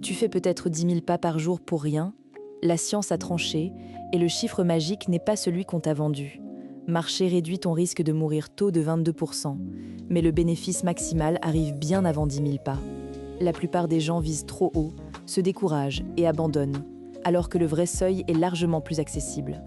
Tu fais peut-être 10 000 pas par jour pour rien. La science a tranché et le chiffre magique n'est pas celui qu'on t'a vendu. Marcher réduit ton risque de mourir tôt de 22%, mais le bénéfice maximal arrive bien avant 10 000 pas. La plupart des gens visent trop haut, se découragent et abandonnent, alors que le vrai seuil est largement plus accessible.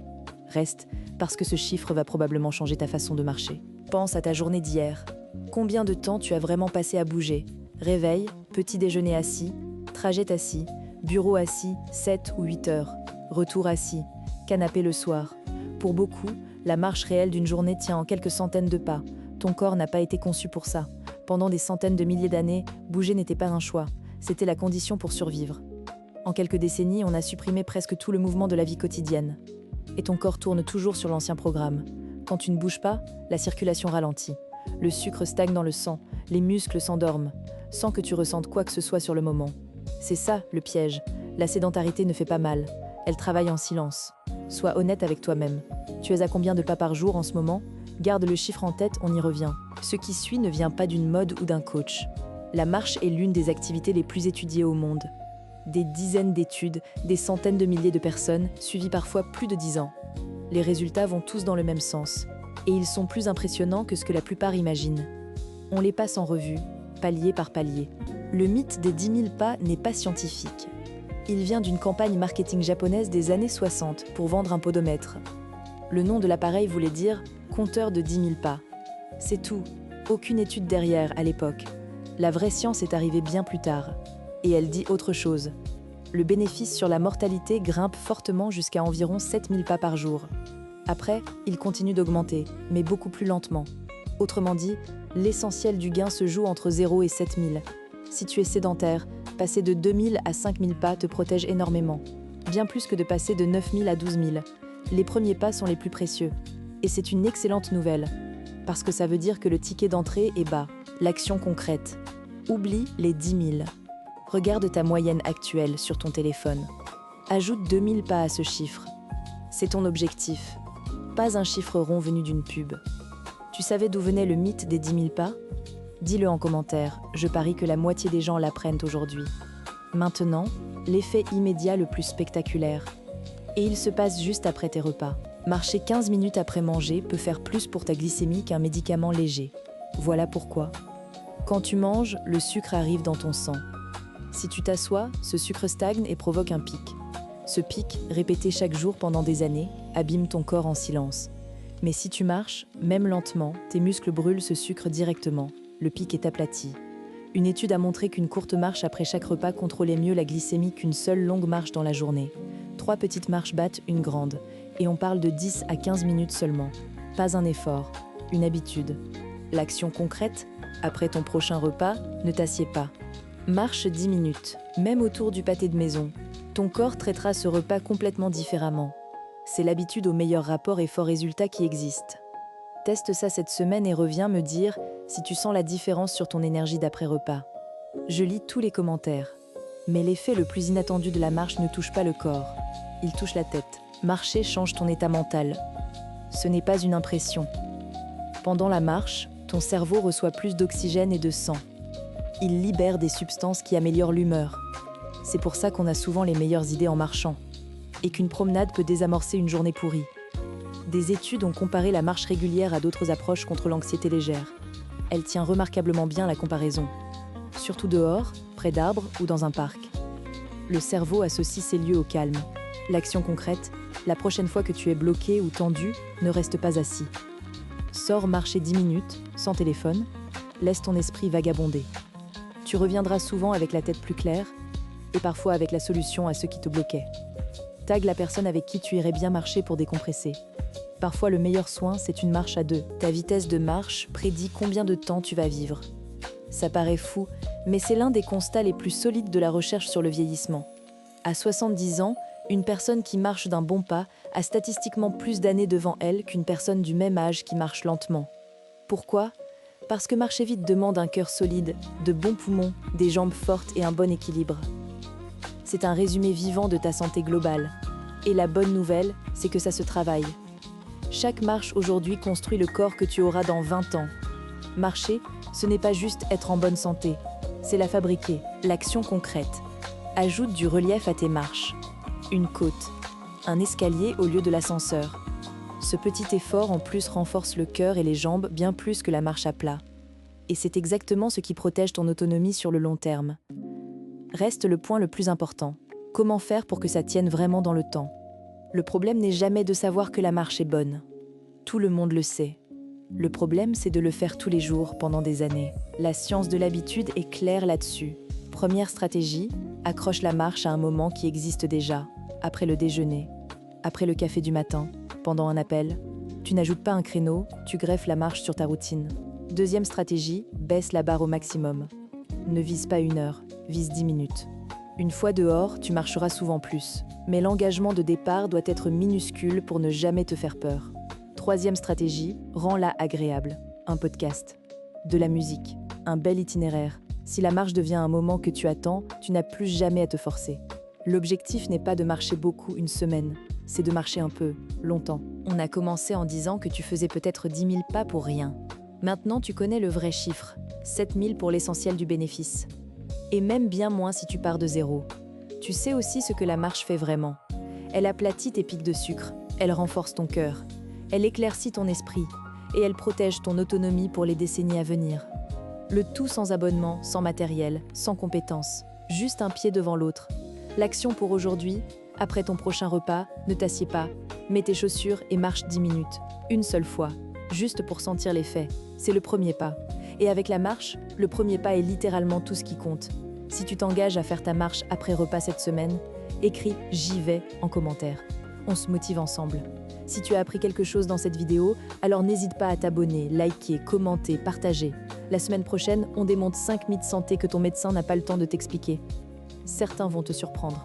Reste, parce que ce chiffre va probablement changer ta façon de marcher. Pense à ta journée d'hier. Combien de temps tu as vraiment passé à bouger? Réveil, petit déjeuner assis, trajet assis, bureau assis, 7 ou 8 heures, retour assis, canapé le soir. Pour beaucoup, la marche réelle d'une journée tient en quelques centaines de pas. Ton corps n'a pas été conçu pour ça. Pendant des centaines de milliers d'années, bouger n'était pas un choix, c'était la condition pour survivre. En quelques décennies, on a supprimé presque tout le mouvement de la vie quotidienne. Et ton corps tourne toujours sur l'ancien programme. Quand tu ne bouges pas, la circulation ralentit. Le sucre stagne dans le sang, les muscles s'endorment, sans que tu ressentes quoi que ce soit sur le moment. C'est ça, le piège. La sédentarité ne fait pas mal. Elle travaille en silence. Sois honnête avec toi-même. Tu es à combien de pas par jour en ce moment? Garde le chiffre en tête, on y revient. Ce qui suit ne vient pas d'une mode ou d'un coach. La marche est l'une des activités les plus étudiées au monde. Des dizaines d'études, des centaines de milliers de personnes, suivies parfois plus de 10 ans. Les résultats vont tous dans le même sens. Et ils sont plus impressionnants que ce que la plupart imaginent. On les passe en revue, palier par palier. Le mythe des 10 000 pas n'est pas scientifique. Il vient d'une campagne marketing japonaise des années 60 pour vendre un podomètre. Le nom de l'appareil voulait dire « compteur de 10 000 pas ». C'est tout. Aucune étude derrière à l'époque. La vraie science est arrivée bien plus tard. Et elle dit autre chose. Le bénéfice sur la mortalité grimpe fortement jusqu'à environ 7 000 pas par jour. Après, il continue d'augmenter, mais beaucoup plus lentement. Autrement dit, l'essentiel du gain se joue entre 0 et 7 000. Si tu es sédentaire, passer de 2 000 à 5 000 pas te protège énormément. Bien plus que de passer de 9 000 à 12 000. Les premiers pas sont les plus précieux. Et c'est une excellente nouvelle, parce que ça veut dire que le ticket d'entrée est bas. L'action concrète. Oublie les 10 000. Regarde ta moyenne actuelle sur ton téléphone. Ajoute 2 000 pas à ce chiffre. C'est ton objectif. Pas un chiffre rond venu d'une pub. Tu savais d'où venait le mythe des 10 000 pas? Dis-le en commentaire, je parie que la moitié des gens l'apprennent aujourd'hui. Maintenant, l'effet immédiat le plus spectaculaire. Et il se passe juste après tes repas. Marcher 15 minutes après manger peut faire plus pour ta glycémie qu'un médicament léger. Voilà pourquoi. Quand tu manges, le sucre arrive dans ton sang. Si tu t'assois, ce sucre stagne et provoque un pic. Ce pic, répété chaque jour pendant des années, abîme ton corps en silence. Mais si tu marches, même lentement, tes muscles brûlent ce sucre directement. Le pic est aplati. Une étude a montré qu'une courte marche après chaque repas contrôlait mieux la glycémie qu'une seule longue marche dans la journée. 3 petites marches battent une grande, et on parle de 10 à 15 minutes seulement. Pas un effort, une habitude. L'action concrète, après ton prochain repas, ne t'assieds pas. Marche 10 minutes, même autour du pâté de maison. Ton corps traitera ce repas complètement différemment. C'est l'habitude au meilleur rapport effort-résultat qui existe. Teste ça cette semaine et reviens me dire si tu sens la différence sur ton énergie d'après-repas. Je lis tous les commentaires. Mais l'effet le plus inattendu de la marche ne touche pas le corps. Il touche la tête. Marcher change ton état mental. Ce n'est pas une impression. Pendant la marche, ton cerveau reçoit plus d'oxygène et de sang. Il libère des substances qui améliorent l'humeur. C'est pour ça qu'on a souvent les meilleures idées en marchant. Et qu'une promenade peut désamorcer une journée pourrie. Des études ont comparé la marche régulière à d'autres approches contre l'anxiété légère. Elle tient remarquablement bien la comparaison. Surtout dehors, près d'arbres ou dans un parc. Le cerveau associe ces lieux au calme. L'action concrète, la prochaine fois que tu es bloqué ou tendu, ne reste pas assis. Sors marcher 10 minutes, sans téléphone, laisse ton esprit vagabonder. Tu reviendras souvent avec la tête plus claire et parfois avec la solution à ce qui te bloquait. Tag la personne avec qui tu irais bien marcher pour décompresser. Parfois, le meilleur soin, c'est une marche à deux. Ta vitesse de marche prédit combien de temps tu vas vivre. Ça paraît fou, mais c'est l'un des constats les plus solides de la recherche sur le vieillissement. À 70 ans, une personne qui marche d'un bon pas a statistiquement plus d'années devant elle qu'une personne du même âge qui marche lentement. Pourquoi ? Parce que marcher vite demande un cœur solide, de bons poumons, des jambes fortes et un bon équilibre. C'est un résumé vivant de ta santé globale. Et la bonne nouvelle, c'est que ça se travaille. Chaque marche aujourd'hui construit le corps que tu auras dans 20 ans. Marcher, ce n'est pas juste être en bonne santé, c'est la fabriquer, l'action concrète. Ajoute du relief à tes marches. Une côte, un escalier au lieu de l'ascenseur. Ce petit effort en plus renforce le cœur et les jambes bien plus que la marche à plat. Et c'est exactement ce qui protège ton autonomie sur le long terme. Reste le point le plus important. Comment faire pour que ça tienne vraiment dans le temps? Le problème n'est jamais de savoir que la marche est bonne. Tout le monde le sait. Le problème, c'est de le faire tous les jours pendant des années. La science de l'habitude est claire là-dessus. Première stratégie, accroche la marche à un moment qui existe déjà, après le déjeuner, après le café du matin, pendant un appel. Tu n'ajoutes pas un créneau, tu greffes la marche sur ta routine. Deuxième stratégie, baisse la barre au maximum. Ne vise pas 1 heure, vise 10 minutes. Une fois dehors, tu marcheras souvent plus. Mais l'engagement de départ doit être minuscule pour ne jamais te faire peur. Troisième stratégie, rends-la agréable. Un podcast, de la musique, un bel itinéraire. Si la marche devient un moment que tu attends, tu n'as plus jamais à te forcer. L'objectif n'est pas de marcher beaucoup une semaine, c'est de marcher un peu, longtemps. On a commencé en disant que tu faisais peut-être 10 000 pas pour rien. Maintenant, tu connais le vrai chiffre, 7 000 pour l'essentiel du bénéfice. Et même bien moins si tu pars de zéro. Tu sais aussi ce que la marche fait vraiment. Elle aplatit tes pics de sucre, elle renforce ton cœur, elle éclaircit ton esprit et elle protège ton autonomie pour les décennies à venir. Le tout sans abonnement, sans matériel, sans compétences, juste un pied devant l'autre. L'action pour aujourd'hui, après ton prochain repas, ne t'assieds pas, mets tes chaussures et marche 10 minutes, une seule fois, juste pour sentir l'effet. C'est le premier pas. Et avec la marche, le premier pas est littéralement tout ce qui compte. Si tu t'engages à faire ta marche après repas cette semaine, écris « J'y vais » en commentaire. On se motive ensemble. Si tu as appris quelque chose dans cette vidéo, alors n'hésite pas à t'abonner, liker, commenter, partager. La semaine prochaine, on démonte 5 mythes santé que ton médecin n'a pas le temps de t'expliquer. Certains vont te surprendre.